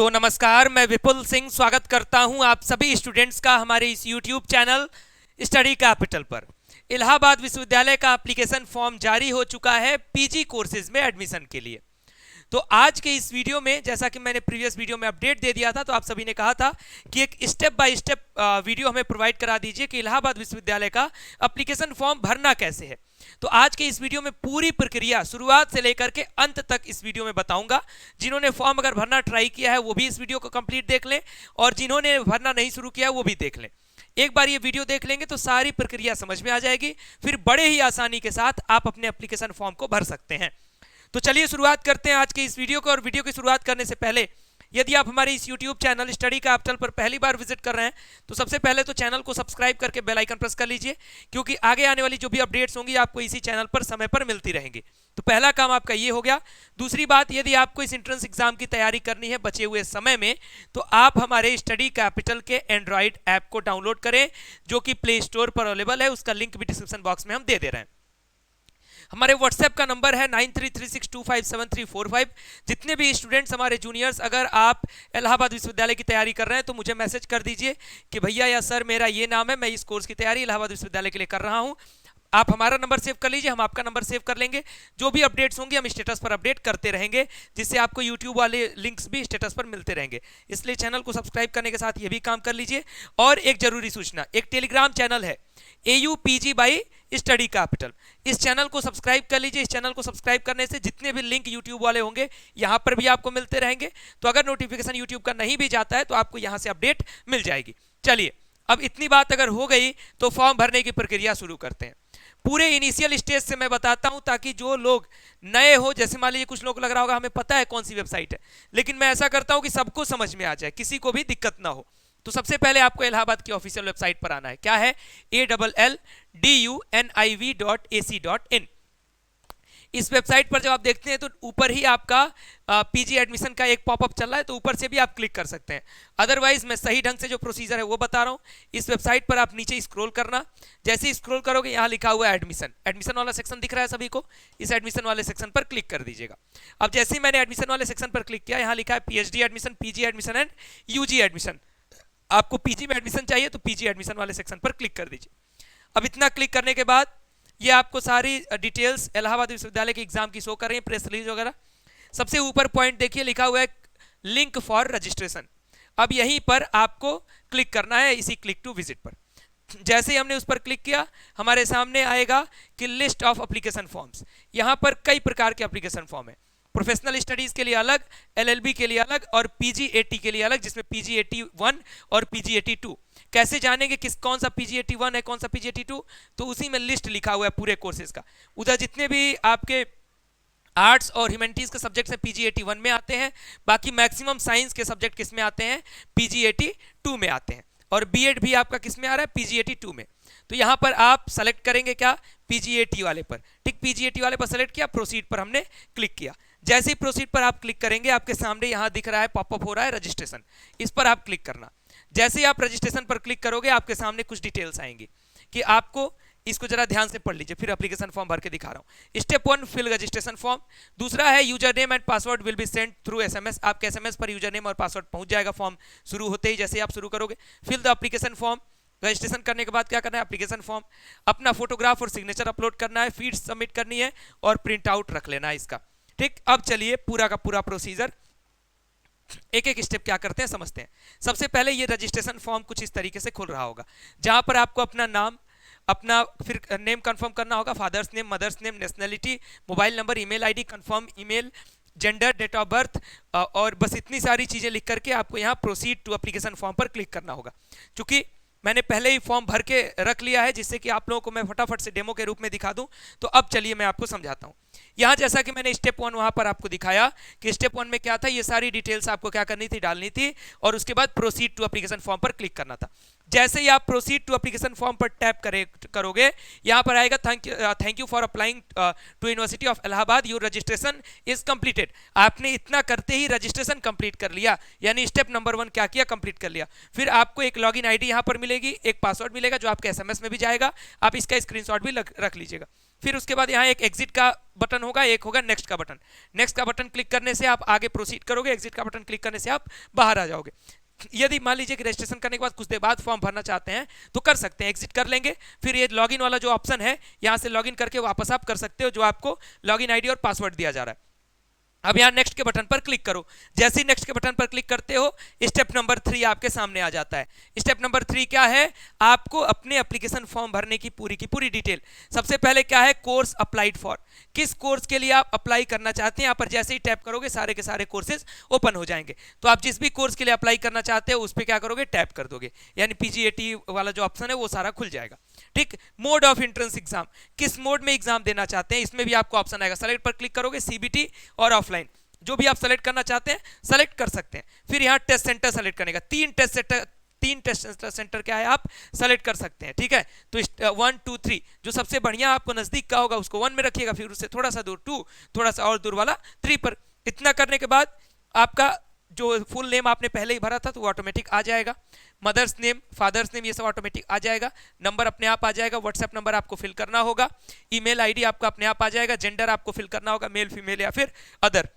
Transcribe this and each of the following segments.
तो नमस्कार, मैं विपुल सिंह स्वागत करता हूं आप सभी स्टूडेंट्स का हमारे इस YouTube चैनल स्टडी कैपिटल पर। इलाहाबाद विश्वविद्यालय का एप्लीकेशन फॉर्म जारी हो चुका है पीजी कोर्सेज में एडमिशन के लिए। तो आज के इस वीडियो में, जैसा कि मैंने प्रीवियस वीडियो में अपडेट दे दिया था, तो आप सभी ने कहा था कि एक स्टेप बाय स्टेप वीडियो हमें प्रोवाइड करा दीजिए कि इलाहाबाद विश्वविद्यालय का एप्लीकेशन फॉर्म भरना कैसे है। तो आज के इस वीडियो में पूरी प्रक्रिया शुरुआत से लेकर के अंत तक इस वीडियो में बताऊंगा। जिन्होंने फॉर्म अगर भरना ट्राई किया है वो भी इस वीडियो को कंप्लीट देख लें, और जिन्होंने भरना नहीं शुरू किया वो भी देख लें। एक बार ये वीडियो देख लेंगे तो सारी प्रक्रिया समझ में आ जाएगी, फिर बड़े ही आसानी के साथ आप अपने एप्लीकेशन फॉर्म को भर सकते हैं। तो चलिए शुरुआत करते हैं आज के इस वीडियो को। और वीडियो की शुरुआत करने से पहले, यदि आप हमारे इस YouTube चैनल स्टडी कैपिटल पर पहली बार विजिट कर रहे हैं तो सबसे पहले तो चैनल को सब्सक्राइब करके बेल आइकन प्रेस कर लीजिए, क्योंकि आगे आने वाली जो भी अपडेट्स होंगी आपको इसी चैनल पर समय पर मिलती रहेंगी। तो पहला काम आपका ये हो गया। दूसरी बात, यदि आपको इस एंट्रेंस एग्जाम की तैयारी करनी है बचे हुए समय में, तो आप हमारे स्टडी कैपिटल के एंड्रॉइड ऐप को डाउनलोड करें, जो कि प्ले स्टोर पर अवेलेबल है। उसका लिंक भी डिस्क्रिप्शन बॉक्स में हम दे दे रहे हैं। हमारे व्हाट्सएप का नंबर है 9336257345। जितने भी स्टूडेंट्स हमारे जूनियर्स, अगर आप इलाहाबाद विश्वविद्यालय की तैयारी कर रहे हैं तो मुझे मैसेज कर दीजिए कि भैया या सर मेरा ये नाम है, मैं इस कोर्स की तैयारी इलाहाबाद विश्वविद्यालय के लिए कर रहा हूँ। आप हमारा नंबर सेव कर लीजिए, हम आपका नंबर सेव कर लेंगे। जो भी अपडेट्स होंगी हम स्टेटस पर अपडेट करते रहेंगे, जिससे आपको यूट्यूब वाले लिंक्स भी स्टेटस पर मिलते रहेंगे। इसलिए चैनल को सब्सक्राइब करने के साथ ये भी काम कर लीजिए। और एक जरूरी सूचना, एक टेलीग्राम चैनल है AUPG बाई स्टडी कैपिटल। इस चैनल को सब्सक्राइब कर लीजिए। इस चैनल को सब्सक्राइब करने से जितने भी लिंक यूट्यूब वाले होंगे यहाँ पर भी आपको मिलते रहेंगे। तो अगर नोटिफिकेशन यूट्यूब का नहीं भी जाता है तो आपको यहाँ से अपडेट मिल जाएगी। चलिए, अब इतनी बात अगर हो गई तो फॉर्म भरने की प्रक्रिया शुरू करते हैं। पूरे इनिशियल स्टेज से मैं बताता हूं, ताकि जो लोग नए हो, जैसे मान लीजिए कुछ लोग लग रहा होगा हमें पता है कौन सी वेबसाइट है, लेकिन मैं ऐसा करता हूं कि सबको समझ में आ जाए, किसी को भी दिक्कत ना हो। तो सबसे पहले आपको इलाहाबाद की ऑफिशियल वेबसाइट पर आना है। क्या है? ALLDUNIV.AC.in। इस वेबसाइट पर जब आप देखते हैं तो ऊपर ही आपका पीजी एडमिशन का एक पॉपअप चल रहा है, तो ऊपर से भी आप क्लिक कर सकते हैं। अदरवाइज मैं सही ढंग से जो प्रोसीजर है वो बता रहा हूं। इस वेबसाइट पर आप नीचे स्क्रॉल करना। जैसे ही स्क्रॉल करोगे यहाँ लिखा हुआ है एडमिशन। एडमिशन वाला सेक्शन दिख रहा है सभी को, इस एडमिशन वाले सेक्शन पर क्लिक कर दीजिएगा। अब जैसे ही मैंने एडमिशन वाले सेक्शन पर क्लिक किया, यहाँ लिखा है PhD admission, PG admission and UG admission. आपको पीजी में एडमिशन चाहिए तो पीजी एडमिशन वाले सेक्शन पर क्लिक कर दीजिए। अब इतना क्लिक करने के बाद ये आपको सारी डिटेल्स इलाहाबाद विश्वविद्यालय के एग्जाम की शो कर रही है, प्रेस रिलीज वगैरह। सबसे ऊपर पॉइंट देखिए, लिखा हुआ है लिंक फॉर रजिस्ट्रेशन। अब यहीं पर आपको क्लिक करना है, इसी क्लिक टू विजिट पर। जैसे ही हमने उस पर क्लिक किया, हमारे सामने आएगा कि लिस्ट ऑफ एप्लीकेशन फॉर्म्स। यहाँ पर कई प्रकार के एप्लीकेशन फॉर्म है। प्रोफेशनल स्टडीज के लिए अलग, LLB के लिए अलग, और PG80 के लिए अलग, जिसमें PG81 और PG82। कैसे जानेंगे कौन सा PG81 है, कौन सा PG82? तो उसी में लिस्ट लिखा हुआ है पूरे कोर्सेज का। उधर जितने भी आपके आर्ट्स और ह्यूमैनिटीज के सब्जेक्ट्स हैं PG81 में आते हैं। बाकी मैक्सिमम साइंस के सब्जेक्ट किस में आते हैं? PG82 में आते हैं। और बीएड भी आपका किस में आ रहा है? PG82 में। तो यहाँ पर आप सेलेक्ट करेंगे क्या? PG80 वाले पर। ठीक, PG80 वाले पर सेलेक्ट किया, प्रोसीड पर हमने क्लिक किया। जैसे ही प्रोसीड पर आप क्लिक करेंगे, आपके सामने यहाँ दिख रहा है, पॉपअप हो रहा है रजिस्ट्रेशन। इस पर आप क्लिक करना। जैसे ही आप रजिस्ट्रेशन पर क्लिक करोगे, आपके सामने कुछ डिटेल्स आएंगी कि आपको, इसको जरा ध्यान से पढ़ लीजिए, फिर एप्लीकेशन फॉर्म भर के दिखा रहा हूँ। Step 1, fill registration form. दूसरा है user name and password will be sent through SMS। आपके SMS पर यूजर नेम और पासवर्ड पहुंच जाएगा फॉर्म शुरू होते ही, जैसे आप शुरू करोगे। Fill the application form. Registration करने के बाद क्या करना है? एप्लीकेशन फॉर्म, अपना फोटोग्राफ और सिग्नेचर अपलोड करना है, फीड सबमिट करनी है और प्रिंट आउट रख लेना है इसका। ठीक, अब चलिए पूरा का पूरा प्रोसीजर एक एक स्टेप क्या करते हैं समझते हैं। सबसे पहले ये रजिस्ट्रेशन फॉर्म कुछ इस तरीके से खुल रहा होगा, जहां पर आपको अपना नाम, अपना फिर नेम कंफर्म करना होगा, father's name, mother's name, nationality, mobile number, email ID, confirm email, gender, date of birth, और बस इतनी सारी चीजें लिख करके आपको यहाँ प्रोसीड टू एप्लीकेशन फॉर्म पर क्लिक करना होगा। चूंकि मैंने पहले ही फॉर्म भर के रख लिया है, जिससे कि आप लोगों को मैं फटाफट से डेमो के रूप में दिखा दूं। तो अब चलिए मैं आपको समझाता हूं। यहाँ जैसा कि मैंने स्टेप 1 वहां पर आपको दिखाया कि स्टेप 1 में क्या था, ये सारी डिटेल्स आपको क्या करनी थी? डालनी थी, और उसके बाद प्रोसीड टू एप्लीकेशन फॉर्म पर क्लिक करना था। जैसे ही आप प्रोसीड टू एप्लीकेशन फॉर्म पर टैप करोगे, यहाँ पर आएगा thank you for applying to university of Allahabad, your registration is completed. आपने इतना करते ही रजिस्ट्रेशन कंप्लीट कर लिया, यानी स्टेप नंबर 1 क्या किया? कंप्लीट कर लिया। फिर आपको एक लॉगिन ID यहाँ पर मिलेगी, एक पासवर्ड मिलेगा जो आपके SMS में भी जाएगा। आप इसका स्क्रीनशॉट भी रख लीजिएगा। फिर उसके बाद यहाँ एक एग्जिट का बटन होगा, एक होगा नेक्स्ट का बटन। नेक्स्ट का बटन क्लिक करने से आप आगे प्रोसीड करोगे, एग्जिट का बटन क्लिक करने से आप बाहर आ जाओगे। यदि मान लीजिए कि रजिस्ट्रेशन करने के बाद कुछ देर बाद फॉर्म भरना चाहते हैं तो कर सकते हैं, एग्जिट कर लेंगे। फिर ये लॉगिन वाला जो ऑप्शन है, यहाँ से लॉगिन करके वापस आप कर सकते हो, जो आपको लॉगिन आईडी और पासवर्ड दिया जा रहा है। अब यहाँ नेक्स्ट के बटन पर क्लिक करो। जैसे ही नेक्स्ट के बटन पर क्लिक करते हो, स्टेप नंबर 3 आपके सामने आ जाता है। स्टेप नंबर 3 क्या है? आपको अपने एप्लीकेशन फॉर्म भरने की पूरी डिटेल। सबसे पहले क्या है? कोर्स अप्लाइड फॉर, किस कोर्स के लिए आप अप्लाई करना चाहते हैं। यहाँ पर जैसे ही टैप करोगे सारे के सारे कोर्सेज ओपन हो जाएंगे। तो आप जिस भी कोर्स के लिए अप्लाई करना चाहते हो उस पर क्या करोगे? टैप कर दोगे, यानी पीजीएटी वाला जो ऑप्शन है वो सारा खुल जाएगा। ठीक। मोड ऑफ एंट्रेंस एग्जाम, किस मोड में एग्जाम देना चाहते हैं, इसमें भी आपको ऑप्शन आएगा। सेलेक्ट पर क्लिक करोगे, सीबीटी और ऑफलाइन जो भी आप सेलेक्ट करना चाहते हैं सेलेक्ट कर सकते हैं। फिर यहाँ टेस्ट सेंटर सेलेक्ट करने का, तीन टेस्ट सेंटर क्या है आप सेलेक्ट कर सकते हैं। ठीक है, तो 1 2 3 जो सबसे बढ़िया आपको नजदीक का होगा उसको 1 में रखिएगा, फिर उससे थोड़ा सा दूर 2, थोड़ा सा और दूर वाला 3 पर। इतना करने के बाद आपका जो फुल नेम आपने पहले ही भरा था तो वो ऑटोमेटिक आ जाएगा, मदर्स नेम, फादर्स नेम, ये सब ऑटोमेटिक आ जाएगा। नंबर अपने आप आ जाएगा, व्हाट्सएप नंबर आपको फिल करना होगा, ईमेल आईडी आपका अपने आप आ जाएगा, जेंडर आपको फिल करना होगा, मेल फीमेल या फिर अदर,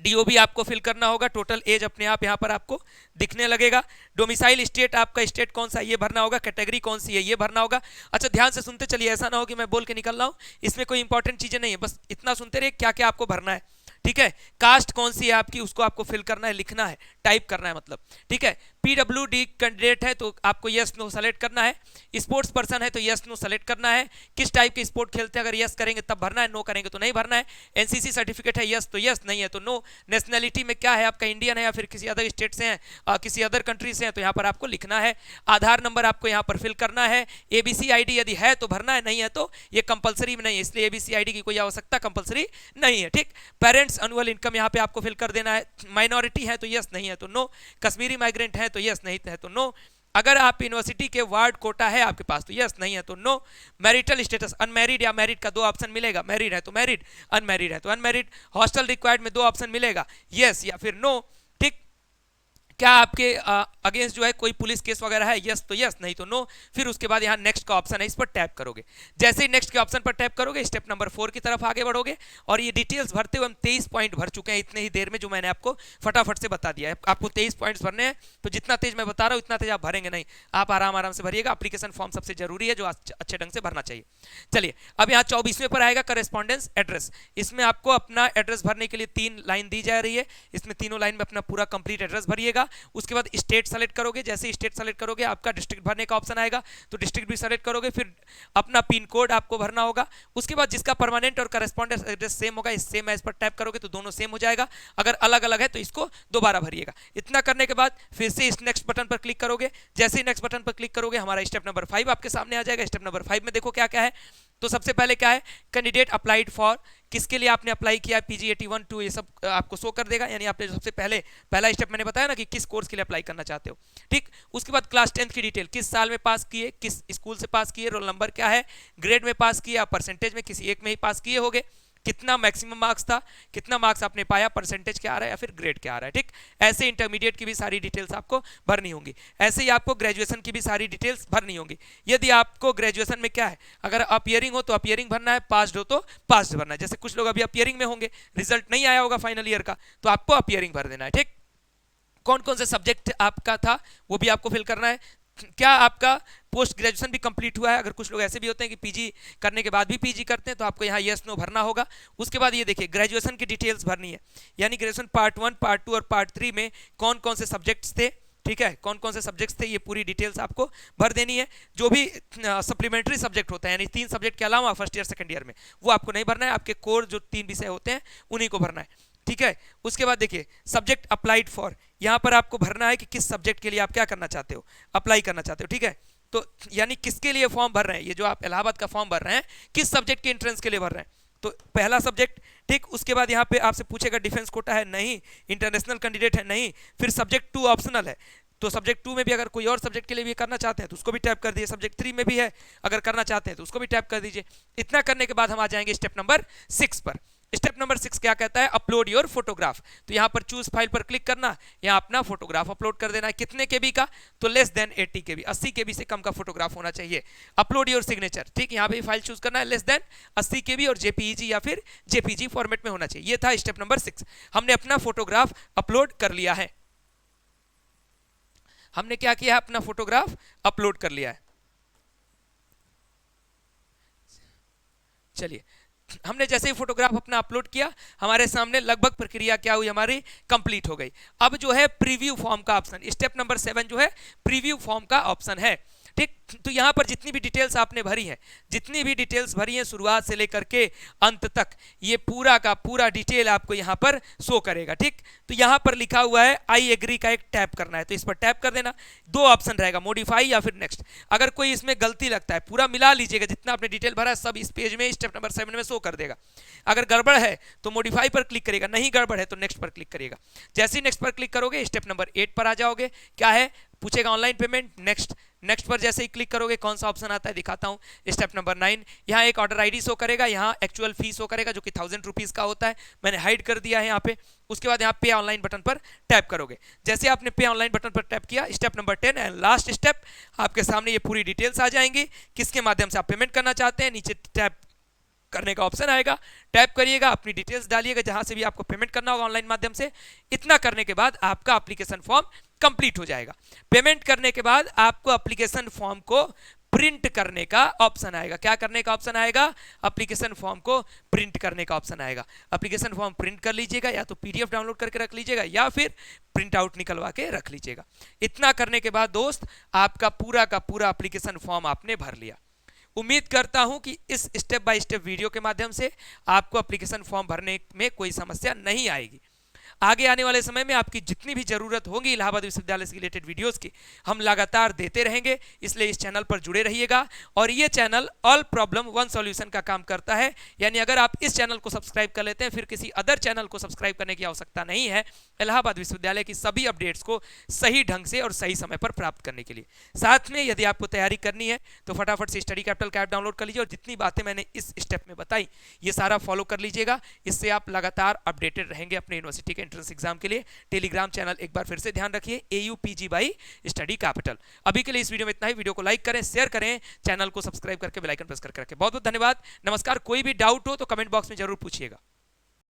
डीओ भी आपको फिल करना होगा, टोटल एज अपने आप यहाँ पर आपको दिखने लगेगा। डोमिसाइल स्टेट, आपका स्टेट कौन सा ये भरना होगा, कैटेगरी कौन सी है ये भरना होगा। अच्छा ध्यान से सुनते चलिए, ऐसा ना हो कि मैं बोल के निकल रहा हूँ, इसमें कोई इंपॉर्टेंट चीजें नहीं है, बस इतना सुनते रहिए क्या क्या आपको भरना है। ठीक है, कास्ट कौन सी है आपकी उसको आपको फिल करना है, लिखना है, टाइप करना है मतलब। ठीक है, पीडब्ल्यूडी कैंडिडेट है तो आपको यस नो सेलेक्ट करना है, स्पोर्ट्स पर्सन है तो यस नो सेलेक्ट करना है, किस टाइप के स्पोर्ट खेलते हैं अगर यस करेंगे तब भरना है, नो करेंगे तो नहीं भरना है। एनसीसी सर्टिफिकेट है यस तो यस, नहीं है तो नो। नेशनैलिटी में क्या है आपका, इंडियन है या फिर किसी अदर स्टेट से हैं, किसी अदर कंट्री से हैं तो यहाँ पर आपको लिखना है। आधार नंबर आपको यहाँ पर फिल करना है। एबीसी आईडी यदि है तो भरना है, नहीं है तो ये कंपलसरी नहीं है, इसलिए एबीसी आईडी की कोई आवश्यकता कंपलसरी नहीं है। ठीक, पेरेंट्स एनुअल इनकम यहाँ पे आपको फिल कर देना है। माइनॉरिटी है तो यस, नहीं है तो नो। कश्मीरी माइग्रेंट है तो यस, नहीं है तो नो। अगर आप यूनिवर्सिटी के वार्ड कोटा है आपके पास तो यस, नहीं है तो नो। मैरिटल स्टेटस, अनमैरिड या मैरिड का 2 ऑप्शन मिलेगा, मैरिड है तो मैरिड, अनमैरिड है तो अनमैरिड। हॉस्टल रिक्वायर्ड में 2 ऑप्शन मिलेगा, यस या फिर नो। ठीक, क्या आपके अगेंस्ट जो है कोई पुलिस केस वगैरह है, यस तो यस, नहीं तो नो। फिर उसके बाद यहाँ नेक्स्ट का ऑप्शन है, इस पर टैप करोगे। जैसे ही नेक्स्ट के ऑप्शन पर टैप करोगे स्टेप नंबर 4 की तरफ आगे बढ़ोगे। और ये डिटेल्स भरते हुए हम 23 पॉइंट भर चुके हैं इतने ही देर में, जो मैंने आपको फटाफट से बता दिया है। आपको 23 पॉइंट्स भरने हैं, तो जितना तेज मैं बता रहा हूँ इतना तेज आप भरेंगे नहीं, आप आराम से भरिएगा। एप्लीकेशन फॉर्म सबसे जरूरी है जो अच्छे ढंग से भरना चाहिए। चलिए अब यहाँ 24वें पर आएगा करेस्पॉन्डेंस एड्रेस। इसमें आपको अपना एड्रेस भरने के लिए 3 लाइन दी जा रही है, इसमें तीनों लाइन में अपना पूरा कंप्लीट एड्रेस भरिएगा। उसके बाद स्टेट सेलेक्ट करोगे, जैसे ही स्टेट सेलेक्ट करोगे आपका डिस्ट्रिक्ट भरने का ऑप्शन आएगा तो डिस्ट्रिक्ट भी सेलेक्ट करोगे। फिर अपना पिन कोड आपको भरना होगा। उसके बाद जिसका परमानेंट और करेस्पॉन्डेंस एड्रेस सेम होगा, इस सेम एज पर टैप करोगे तो दोनों सेम हो जाएगा। अगर अलग अलग है तो इसको दोबारा भरिएगा। इतना करने के बाद फिर से इस नेक्स्ट बटन पर क्लिक करोगे। जैसे ही नेक्स्ट बटन पर क्लिक करोगे हमारा स्टेप नंबर 5 आपके सामने आ जाएगा। स्टेप नंबर 5 में देखो क्या क्या है। तो सबसे पहले क्या है, कैंडिडेट अप्लाइड फॉर, किसके लिए आपने अप्लाई किया, पीजीएटी 1 2 ये सब आपको शो कर देगा। यानी आपने सबसे पहला स्टेप मैंने बताया ना कि किस कोर्स के लिए अप्लाई करना चाहते हो। ठीक, उसके बाद क्लास 10 की डिटेल, किस साल में पास किए, किस स्कूल से पास किए, रोल नंबर क्या है, ग्रेड में पास किया, परसेंटेज में किसी एक में ही पास किए होगे, कितना मैक्सिमम मार्क्स था, कितना मार्क्स आपने पाया, परसेंटेज क्या आ रहा है या फिर ग्रेड क्या आ रहा है। ठीक, ऐसे इंटरमीडिएट की भी सारी डिटेल्स आपको भरनी होंगी। ऐसे ही आपको ग्रेजुएशन की भी सारी डिटेल्स भरनी होंगी। यदि आपको ग्रेजुएशन में क्या है, अगर अपियरिंग हो तो अपियरिंग भरना है, पास्ड हो तो पास्ड भरना है। जैसे कुछ लोग अभी अपियरिंग में होंगे, रिजल्ट नहीं आया होगा फाइनल ईयर का, तो आपको अपियरिंग भर देना है। ठीक, कौन कौन से सब्जेक्ट आपका था वो भी आपको फिल करना है। क्या आपका पोस्ट ग्रेजुएशन भी कंप्लीट हुआ है, अगर कुछ लोग ऐसे भी होते हैं कि पीजी करने के बाद भी पीजी करते हैं तो आपको यहाँ यस नो भरना होगा। उसके बाद ये देखिए ग्रेजुएशन की डिटेल्स भरनी है, यानी ग्रेजुएशन पार्ट 1 पार्ट 2 और पार्ट 3 में कौन कौन से सब्जेक्ट्स थे। ठीक है, कौन कौन से सब्जेक्ट्स थे ये पूरी डिटेल्स आपको भर देनी है। जो भी सप्लीमेंट्री सब्जेक्ट होता है, यानी 3 सब्जेक्ट के अलावा फर्स्ट ईयर सेकंड ईयर में, वो आपको नहीं भरना है। आपके कोर जो 3 विषय होते हैं उन्हीं को भरना है। ठीक है, उसके बाद देखिए सब्जेक्ट अप्लाइड फॉर, यहाँ पर आपको भरना है कि किस सब्जेक्ट के लिए आप क्या करना चाहते हो, अप्लाई करना चाहते हो। ठीक है, तो यानी किसके लिए फॉर्म भर रहे हैं, ये जो आप इलाहाबाद का फॉर्म भर रहे हैं किस सब्जेक्ट के एंट्रेंस के लिए भर रहे हैं, तो पहला सब्जेक्ट। ठीक, उसके बाद यहाँ पे आपसे पूछेगा डिफेंस कोटा है, नहीं, इंटरनेशनल कैंडिडेट है, नहीं, फिर सब्जेक्ट 2 ऑप्शनल है, तो सब्जेक्ट 2 में भी अगर कोई और सब्जेक्ट के लिए भी करना चाहते हैं तो उसको भी टैप कर दीजिए। सब्जेक्ट 3 में भी है, अगर करना चाहते हैं तो उसको भी टैप कर दीजिए। इतना करने के बाद हम आ जाएंगे स्टेप नंबर 6 पर। स्टेप नंबर 6 क्या कहता है, अपलोड योर फोटोग्राफ। तो यहाँ पर चूज फाइल पर क्लिक करना, यहाँ अपना फोटोग्राफ अपलोड कर देना है। कितने केबी का, तो लेस देन 80 केबी, 80 केबी से कम का फोटोग्राफ होना चाहिए। अपलोड योर सिग्नेचर, ठीक, यहाँ पे फाइल चूज करना है, लेस देन 80 केबी और जेपीईजी या फिर जेपीजी फॉर्मेट में होना चाहिए। ये था स्टेप नंबर 6। हमने अपना फोटोग्राफ अपलोड कर लिया है। हमने क्या किया है, अपना फोटोग्राफ अपलोड कर लिया है। चलिए, हमने जैसे ही फोटोग्राफ अपना अपलोड किया, हमारे सामने लगभग प्रक्रिया क्या हुई, हमारी कंप्लीट हो गई। अब जो है प्रीव्यू फॉर्म का ऑप्शन, स्टेप नंबर 7 जो है प्रीव्यू फॉर्म का ऑप्शन है, ठीक। तो यहां पर जितनी भी डिटेल्स आपने भरी है, जितनी भी डिटेल्स भरी है शुरुआत से लेकर के अंत तक, ये पूरा का पूरा डिटेल आपको यहां पर शो करेगा, ठीक। तो यहां पर लिखा हुआ है आई एग्री का एक टैप करना है, तो इस पर टैप कर देना। दो ऑप्शन रहेगा, मॉडिफाई या फिर नेक्स्ट। अगर कोई इसमें गलती लगता है, पूरा मिला लीजिएगा, जितना आपने डिटेल भरा है सब इस पेज में स्टेप नंबर 7 में शो कर देगा। अगर गड़बड़ है तो मॉडिफाई पर क्लिक करिएगा, नहीं गड़बड़ है तो नेक्स्ट पर क्लिक करिएगा। जैसे ही नेक्स्ट पर क्लिक करोगे स्टेप नंबर 8 पर आ जाओगे। क्या है, पूछेगा ऑनलाइन पेमेंट, नेक्स्ट। नेक्स्ट पर जैसे ही क्लिक करोगे कौन सा ऑप्शन आता है दिखाता हूं। स्टेप नंबर 9, यहाँ एक ऑर्डर आईडी शो करेगा, यहाँ एक्चुअल फी शो करेगा जो कि 1000 रुपीज का होता है, मैंने हाइड कर दिया है यहाँ पे। उसके बाद यहाँ पे ऑनलाइन बटन पर टैप करोगे। जैसे आपने पे ऑनलाइन बटन पर टैप किया, step number 10 and last step, आपके सामने ये पूरी डिटेल्स आ जाएंगी, किसके माध्यम से आप पेमेंट करना चाहते हैं। नीचे टैप करने का ऑप्शन आएगा, टैप करिएगा, अपनी डिटेल्स डालिएगा जहां से भी आपको पेमेंट करना होगा ऑनलाइन माध्यम से। इतना करने के बाद आपका एप्लीकेशन फॉर्म कंप्लीट हो जाएगा। पेमेंट करने के बाद आपको एप्लीकेशन फॉर्म को प्रिंट करने का ऑप्शन आएगा। क्या करने का ऑप्शन आएगा, एप्लीकेशन फॉर्म को प्रिंट करने का ऑप्शन आएगा। एप्लीकेशन फॉर्म प्रिंट कर लीजिएगा, या तो पीडीएफ डाउनलोड करके रख लीजिएगा या फिर प्रिंट आउट निकलवा के रख लीजिएगा। इतना करने के बाद दोस्त आपका पूरा का पूरा एप्लीकेशन फॉर्म आपने भर लिया। उम्मीद करता हूं कि इस स्टेप बाय स्टेप वीडियो के माध्यम से आपको एप्लीकेशन फॉर्म भरने में कोई समस्या नहीं आएगी। आगे आने वाले समय में आपकी जितनी भी जरूरत होगी इलाहाबाद विश्वविद्यालय से रिलेटेड वीडियोस की, हम लगातार देते रहेंगे, इसलिए इस चैनल पर जुड़े रहिएगा। और ये channel all problem one solution का काम करता है, यानी अगर आप इस चैनल को सब्सक्राइब कर लेते हैं फिर किसी अदर चैनल को सब्सक्राइब करने की आवश्यकता नहीं है, इलाहाबाद विश्वविद्यालय की सभी अपडेट्स को सही ढंग से और सही समय पर प्राप्त करने के लिए। साथ में यदि आपको तैयारी करनी है तो फटाफट से स्टडी कैपिटल का ऐप डाउनलोड कर लीजिए और जितनी बातें मैंने इस स्टेप में बताई ये सारा फॉलो कर लीजिएगा। इससे आप लगातार अपडेटेड रहेंगे अपने यूनिवर्सिटी के एंट्रेंस एग्जाम के लिए। टेलीग्राम चैनल एक बार फिर से ध्यान रखिए, AUPG बाई स्टडी कैपिटल। अभी के लिए इस वीडियो में इतना ही। वीडियो को लाइक करें, शेयर करें, चैनल को सब्सक्राइब करके बेल आइकन प्रेस करके रखें। बहुत बहुत धन्यवाद, नमस्कार। कोई भी डाउट हो तो कमेंट बॉक्स में जरूर पूछिएगा।